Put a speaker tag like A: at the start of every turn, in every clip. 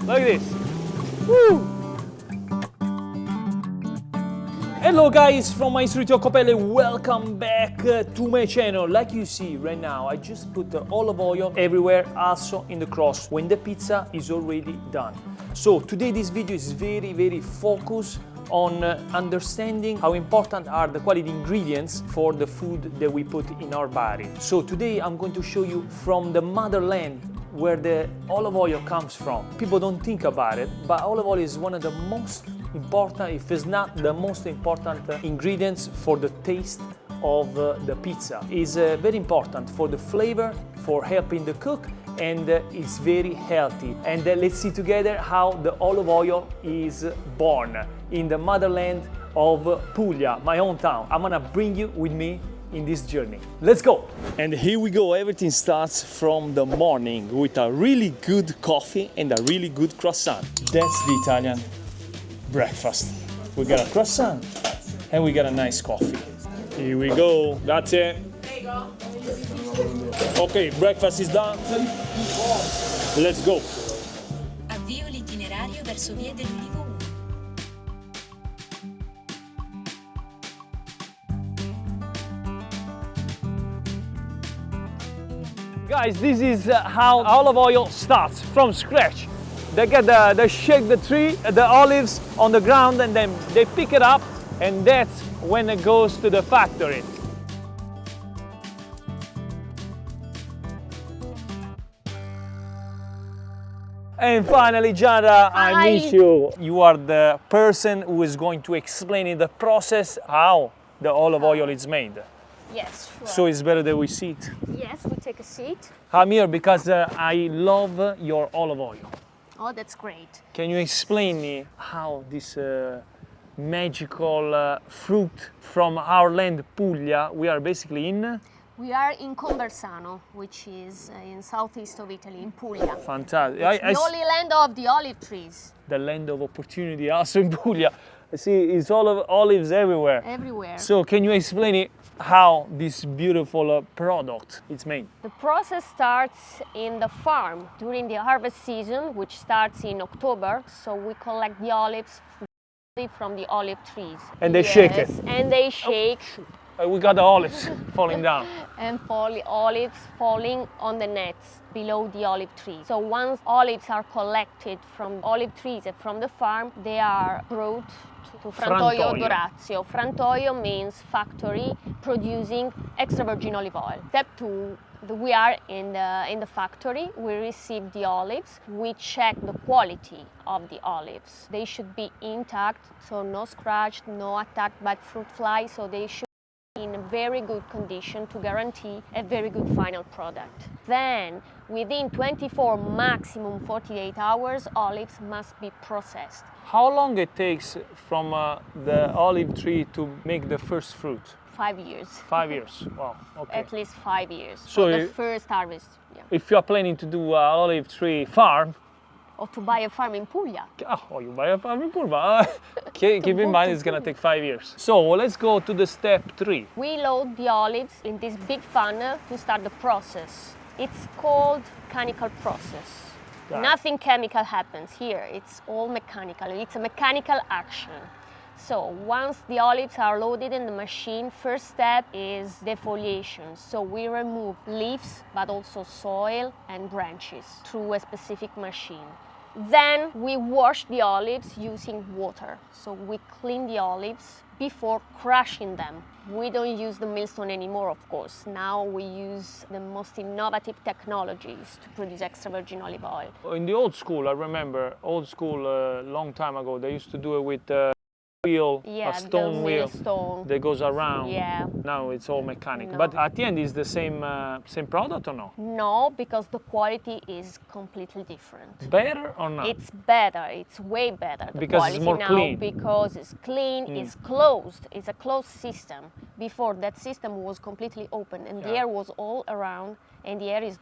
A: Look at this. Woo! Hello guys from my street Iacopelli, welcome back to my channel. Like you see right now, I just put olive oil everywhere, also in the cross when the pizza is already done. So today this video is very focused on understanding how important are the quality ingredients for the food that we put in our body. So today I'm going to show you from the motherland where the olive oil comes from. People don't think about it, but olive oil is one of the most important, if it's not the most important ingredients for the taste of the pizza. It's very important for the flavor, for helping the cook, and it's very healthy. And let's see together how the olive oil is born in the motherland of Puglia, my hometown. I'm gonna bring you with me in this journey. Let's go! And here we go. Everything starts from the morning with a really good coffee and a really good croissant. That's the Italian breakfast. We got a croissant and we got a nice coffee. Here we go. Grazie. Okay, breakfast is done. Let's go.
B: Avvio l'itinerario verso via dell'Ulivo 1.
A: Guys, this is how olive oil starts from scratch. They shake the tree, the olives on the ground, and then they pick it up, and that's when it goes to the factory. And finally, Giada, I meet you. You are the person who is going to explain in the process how the olive oil is made.
C: Yes, sure.
A: So it's better that we sit.
C: Yes, we take a seat.
A: I'm here because I love your olive oil.
C: Oh, that's great.
A: Can you explain me how this magical fruit from our land, Puglia, we are basically in?
C: We are in Conversano, which is in southeast of Italy, in Puglia.
A: Fantastic.
C: It's the only land of the olive trees.
A: The land of opportunity, also in Puglia. I see it's olives everywhere.
C: Everywhere.
A: So can you explain it how this beautiful product is made?
C: The process starts in the farm during the harvest season, which starts in October. So we collect the olives from the olive trees.
A: And they shake it.
C: And they shake.
A: We got the olives falling down.
C: And olives falling on the nets below the olive tree. So once olives are collected from olive trees and from the farm, they are brought to Frantoio d'Orazio. Frantoio means factory producing extra virgin olive oil. Step 2, we are in the factory. We receive the olives. We check the quality of the olives. They should be intact, so no scratch, no attacked by fruit fly. So they should be in a very good condition to guarantee a very good final product. Then, within 24, maximum 48 hours, olives must be processed.
A: How long it takes from the olive tree to make the first fruit?
C: 5 years.
A: 5 years. Wow. Okay.
C: At least 5 years.
A: So
C: for the first harvest. Yeah.
A: If you are planning to do an olive tree farm,
C: Or to buy a farm in Puglia.
A: oh, you buy a farm in Puglia. Keep in mind it's gonna take 5 years. So let's go to the step 3.
C: We load the olives in this big funnel to start the process. It's called mechanical process.
A: Right.
C: Nothing chemical happens here. It's all mechanical. It's a mechanical action. So once the olives are loaded in the machine, first step is defoliation. So we remove leaves, but also soil and branches through a specific machine. Then we wash the olives using water. So we clean the olives before crushing them. We don't use the millstone anymore, of course. Now we use the most innovative technologies to produce extra virgin olive oil.
A: In the old school, I remember, long time ago, they used to do it with wheel,
C: Yeah,
A: a stone
C: the
A: wheel
C: millstone.
A: that goes around.
C: Yeah.
A: Now it's all mechanic.
C: No.
A: But at the end, is the same product or no?
C: No, because the quality is completely different.
A: Better or not?
C: It's better, it's way better. The
A: Because it's
C: quality
A: more
C: now,
A: clean.
C: Because it's clean, it's closed. It's a closed system. Before, that system was completely open and the
A: Yeah.
C: air was all around, and the air is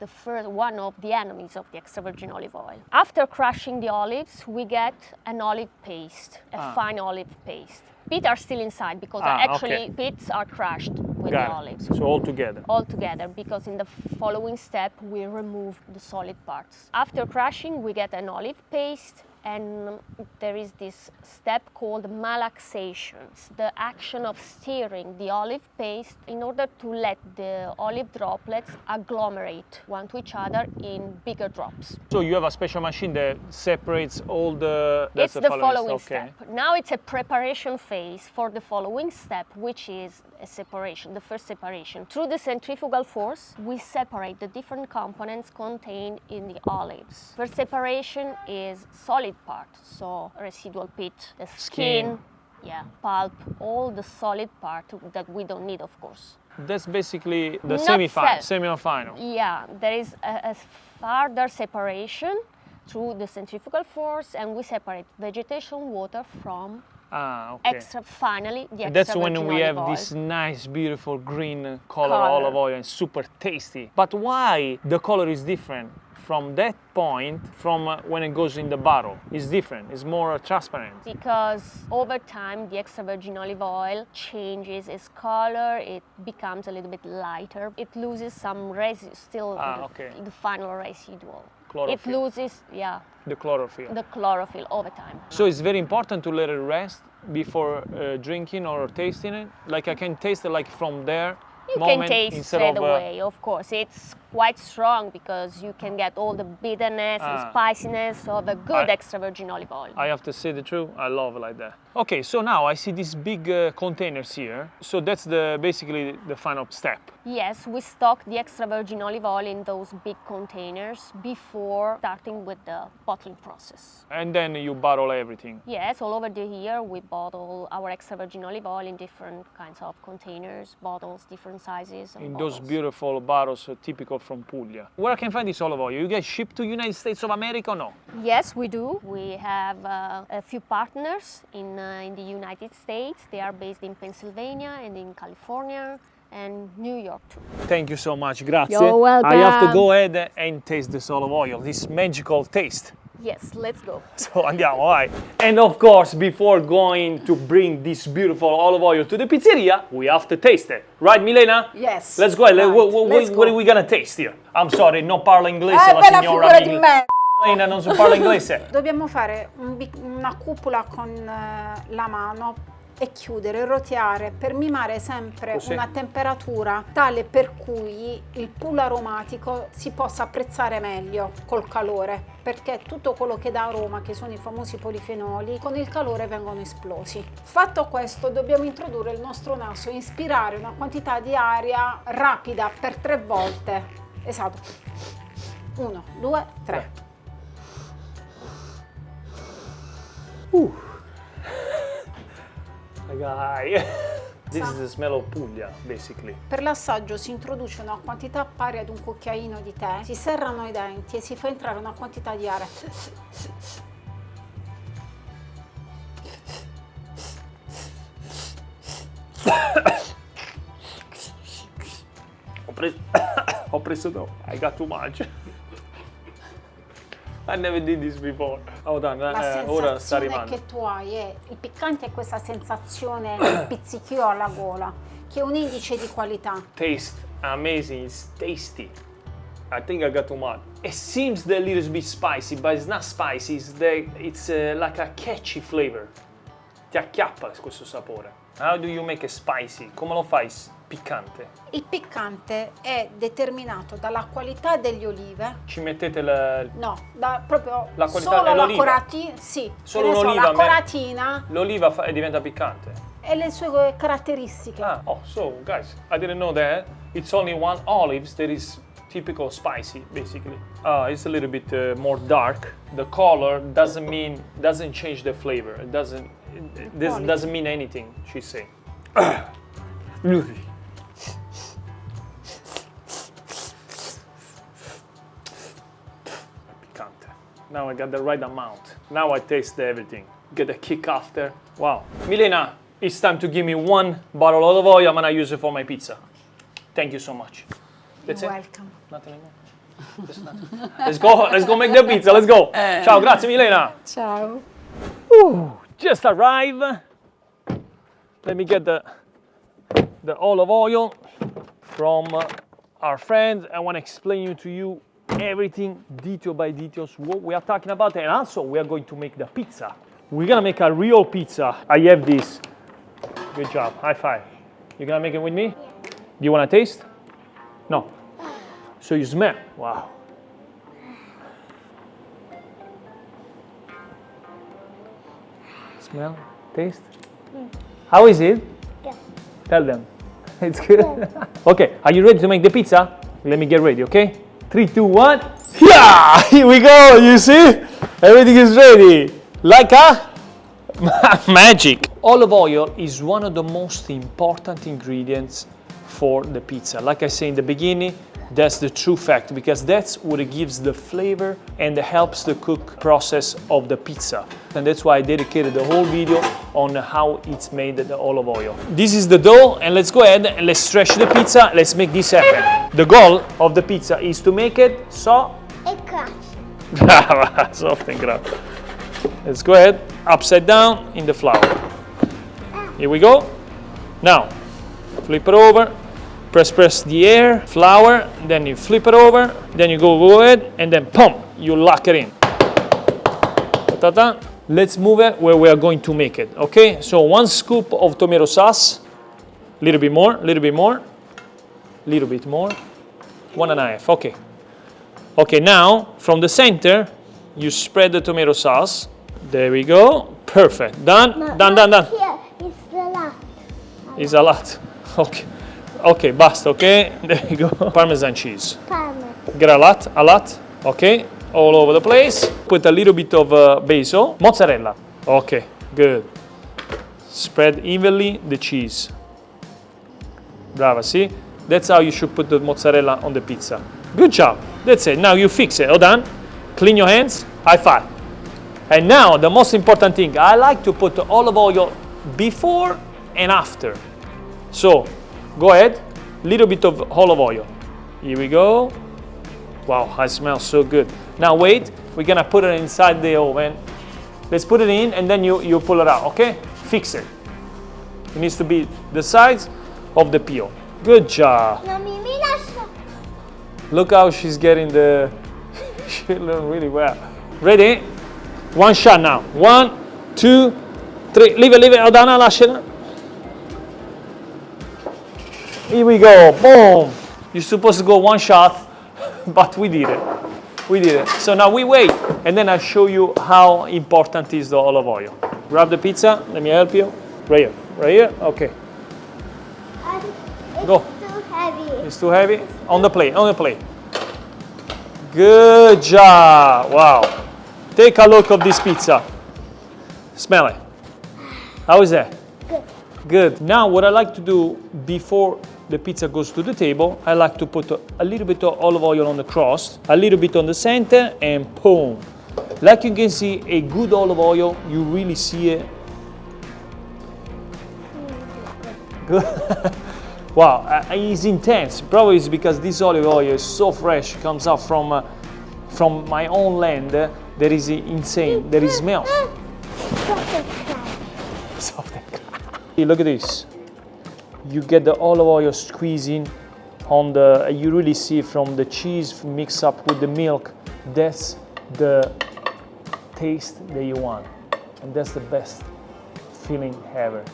C: one of the enemies of the extra virgin olive oil. After crushing the olives, we get an olive paste, a fine olive paste. Pits are still inside because actually pits are crushed with the olives.
A: So all together.
C: All together, because in the following step we remove the solid parts. After crushing, we get an olive paste, and there is this step called malaxation. It's the action of stirring the olive paste in order to let the olive droplets agglomerate one to each other in bigger drops.
A: So you have a special machine that separates all the...
C: It's the following step. Now it's a preparation phase for the following step, which is a separation, the first separation. Through the centrifugal force, we separate the different components contained in the olives. First separation is solid part, so residual pit, the skin, pulp, all the solid part that we don't need, of course.
A: That's basically the semi-final.
C: Yeah, there is a further separation through the centrifugal force, and we separate vegetation water from finally the extra
A: That's when we have
C: oil.
A: this nice, beautiful green color olive oil and super tasty. But why the color is different from that point from when it goes in the bottle? It's different, it's more transparent.
C: Because over time the extra virgin olive oil changes its color, it becomes a little bit lighter. It loses some residue, still the final residual.
A: Chlorophyll.
C: It loses,
A: the chlorophyll.
C: The chlorophyll over time.
A: So it's very important to let it rest before drinking or tasting it. Like I can taste it like from there.
C: You can taste straight away, of course. It's quite strong because you can get all the bitterness and spiciness of a good extra virgin olive oil.
A: I have to say the truth, I love it like that. Okay, so now I see these big containers here. So that's basically the final step.
C: Yes, we stock the extra virgin olive oil in those big containers before starting with the bottling process.
A: And then you bottle everything?
C: Yes, all over the year we bottle our extra virgin olive oil in different kinds of containers, bottles, different sizes. And
A: those beautiful bottles typical from Puglia. Where I can find this olive oil? You guys ship to United States of America or no?
C: Yes, we do. We have a few partners in the United States. They are based in Pennsylvania and in California and New York too.
A: Thank you so much, grazie.
C: You're welcome.
A: I have to go ahead and taste this olive oil, this magical taste.
C: Yes, let's go.
A: So andiamo, vai. And of course, before going to bring this beautiful olive oil to the pizzeria, we have to taste it. Right, Milena?
D: Yes.
A: Let's go.
D: Right.
A: What are we gonna taste here? I'm sorry, non parlo inglese, la
D: bella
A: signora
D: figura di me.
A: Milena non si parla inglese.
D: Dobbiamo fare una cupola con la mano e chiudere, roteare per mimare sempre una temperatura tale per cui il pool aromatico si possa apprezzare meglio col calore, perché tutto quello che dà aroma, che sono i famosi polifenoli, con il calore vengono esplosi. Fatto questo, dobbiamo introdurre il nostro naso, inspirare una quantità di aria rapida per 3 volte. Esatto. 1, 2, 3.
A: This is the smell of Puglia, basically.
D: Per l'assaggio si introduce una quantità pari ad un cucchiaino di tè, si serrano i denti e si fa entrare una quantità di aria.
A: Ho preso troppo. I got too much. I never did this before. Oh, done. Ora sta
D: La sensazione
A: arrivando.
D: che tu hai è, il piccante è questa sensazione di pizzichio alla gola, che è un indice di qualità.
A: Taste amazing. It's tasty. I think I got too much. It seems a little bit spicy, but it's not spicy. It's like a catchy flavor. Ti acchiappa questo sapore. How do you make it spicy? Come lo fai piccante?
D: Il piccante è determinato dalla qualità degli olive.
A: Ci mettete
D: No, proprio
A: la qualità
D: solo la
A: dell'oliva?
D: coratina. Sì,
A: Solo
D: che ne so,
A: un'oliva,
D: la coratina
A: L'oliva diventa piccante.
D: e le sue caratteristiche.
A: So guys, I didn't know that. It's only one olive that is typical spicy, basically. It's a little bit more dark. The color doesn't change the flavor. It doesn't mean anything, she's saying. Picante. Now I got the right amount. Now I taste everything. Get a kick after. Wow. Milena, it's time to give me 1 bottle of olive oil. I'm gonna use it for my pizza. Thank you so much. That's
D: You're
A: it?
D: welcome.
A: Nothing anymore. Let's go make the pizza. Let's go. Ciao, grazie Milena.
D: Ciao.
A: Just arrived. Let me get the olive oil from our friend. I want to explain to you everything detail by details what we are talking about, and also we are going to make the pizza. We're gonna make a real pizza. I have this. Good job. High five. You gonna make it with me? Yeah. Do you want to taste? No. So you smell. Wow. Smell. Taste. How is it?
C: Good.
A: Tell them. It's good. Okay. Are you ready to make the pizza? Let me get ready. Okay. 3, 2, 1. Yeah! Here we go. You see? Everything is ready. Like a magic. Olive oil is one of the most important ingredients for the pizza. Like I say in the beginning, that's the true fact, because that's what it gives the flavor and helps the cook process of the pizza. And that's why I dedicated the whole video on how it's made, the olive oil. This is the dough, and let's go ahead and let's stretch the pizza. Let's make this happen. The goal of the pizza is to make it soft
C: and crunchy.
A: Soft and crunchy. Let's go ahead, upside down in the flour. Here we go. Now, flip it over. Press the air, flour, then you flip it over, then you go ahead, and then pump, you lock it in. Ta-ta-ta. Let's move it where we are going to make it, okay? So 1 scoop of tomato sauce, little bit more, little bit more, little bit more, 1.5, okay. Okay, now, from the center, you spread the tomato sauce. There we go, perfect, done,
C: No,
A: done.
C: Here, it's a lot.
A: It's a lot, okay. Okay, basta, okay? There you go. Parmesan cheese.
C: Parmesan.
A: Get a lot, okay? All over the place. Put a little bit of basil. Mozzarella. Okay, good. Spread evenly the cheese. Brava, see? That's how you should put the mozzarella on the pizza. Good job. That's it. Now you fix it. All done? Clean your hands. High five. And now, the most important thing. I like to put the olive oil before and after. So, go ahead, little bit of olive oil. Here we go. Wow, it smells so good. Now wait, we're gonna put it inside the oven. Let's put it in and then you pull it out, okay? Fix it. It needs to be the size of the peel. Good job. Look how she's getting the, she learned really well. Ready? 1 shot now. 1, 2, 3, leave it, Odana, lasciala. Here we go, boom. You're supposed to go 1 shot, but we did it. We did it. So now we wait, and then I'll show you how important is the olive oil. Grab the pizza, let me help you. Right here, okay. Go.
C: It's too heavy.
A: It's too heavy? On the plate. Good job, wow. Take a look at this pizza. Smell it. How is that?
C: Good.
A: Good. Now what I like to do before the pizza goes to the table, I like to put a little bit of olive oil on the crust, a little bit on the center, and boom. Like you can see, a good olive oil, you really see it. Good. Wow, it's intense. Probably it's because this olive oil is so fresh, comes out from my own land. That is insane. There is smell. Soft and crunchy. Look at this. You get the olive oil squeezing on the, you really see from the cheese mixed up with the milk. That's the taste that you want. And that's the best feeling ever.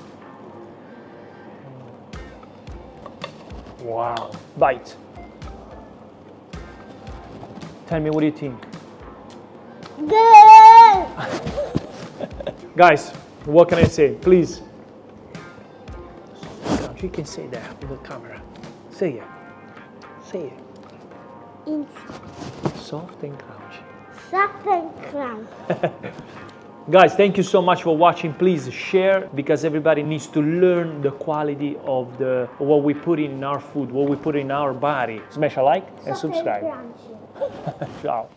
A: Wow. Bite. Tell me, what do you think?
C: Good.
A: Guys, what can I say? Please. You can say that with the camera. Say it. Say it.
C: It's
A: Soft and crunchy.
C: soft and crunchy.
A: Guys, thank you so much for watching. Please share, because everybody needs to learn the quality of what we put in our food, what we put in our body. Smash a like and
C: Soft and
A: subscribe.
C: crunchy.
A: Ciao.